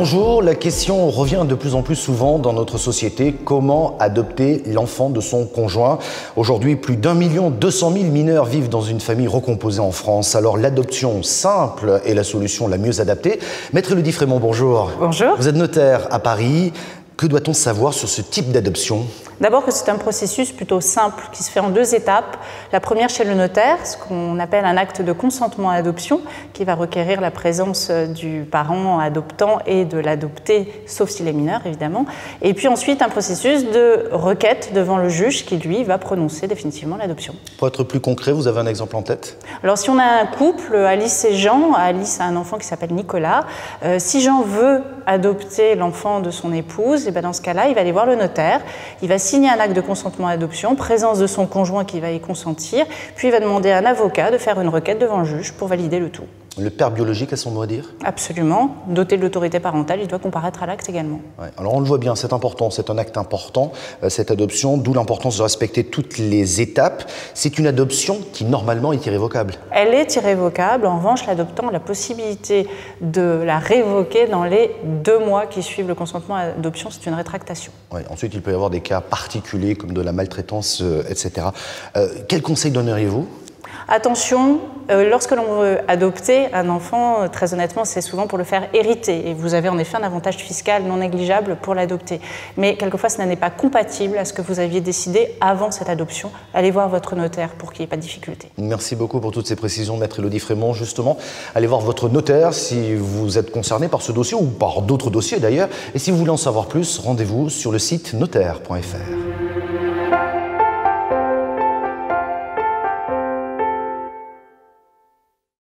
Bonjour, la question revient de plus en plus souvent dans notre société. Comment adopter l'enfant de son conjoint? Aujourd'hui, plus d'1 200 000 mineurs vivent dans une famille recomposée en France. Alors l'adoption simple est la solution la mieux adaptée. Maître Élodie Frémont, bonjour. Bonjour. Vous êtes notaire à Paris. Que doit-on savoir sur ce type d'adoption? D'abord que c'est un processus plutôt simple qui se fait en 2 étapes. La première chez le notaire, ce qu'on appelle un acte de consentement à adoption, qui va requérir la présence du parent adoptant et de l'adopté, sauf s'il est mineur évidemment. Et puis ensuite un processus de requête devant le juge qui lui va prononcer définitivement l'adoption. Pour être plus concret, vous avez un exemple en tête? Alors si on a un couple, Alice et Jean, Alice a un enfant qui s'appelle Nicolas. Si Jean veut adopter l'enfant de son épouse, et bien dans ce cas-là, il va aller voir le notaire, il va signer un acte de consentement à l'adoption, présence de son conjoint qui va y consentir, puis il va demander à un avocat de faire une requête devant le juge pour valider le tout. Le père biologique a son mot à dire? Absolument. Doté de l'autorité parentale, il doit comparaître à l'acte également. Ouais, alors on le voit bien, c'est important, c'est un acte important, cette adoption, d'où l'importance de respecter toutes les étapes. C'est une adoption qui normalement est irrévocable. Elle est irrévocable, en revanche l'adoptant a la possibilité de la révoquer dans les 2 mois qui suivent le consentement à l'adoption, c'est une rétractation. Ouais, ensuite il peut y avoir des cas particuliers comme de la maltraitance, etc. Quel conseil donneriez-vous? Attention, lorsque l'on veut adopter un enfant, très honnêtement, c'est souvent pour le faire hériter. Et vous avez en effet un avantage fiscal non négligeable pour l'adopter. Mais quelquefois, cela n'est pas compatible à ce que vous aviez décidé avant cette adoption. Allez voir votre notaire pour qu'il n'y ait pas de difficulté. Merci beaucoup pour toutes ces précisions, Maître Élodie Frémont. Justement, allez voir votre notaire si vous êtes concerné par ce dossier ou par d'autres dossiers d'ailleurs. Et si vous voulez en savoir plus, rendez-vous sur le site notaire.fr.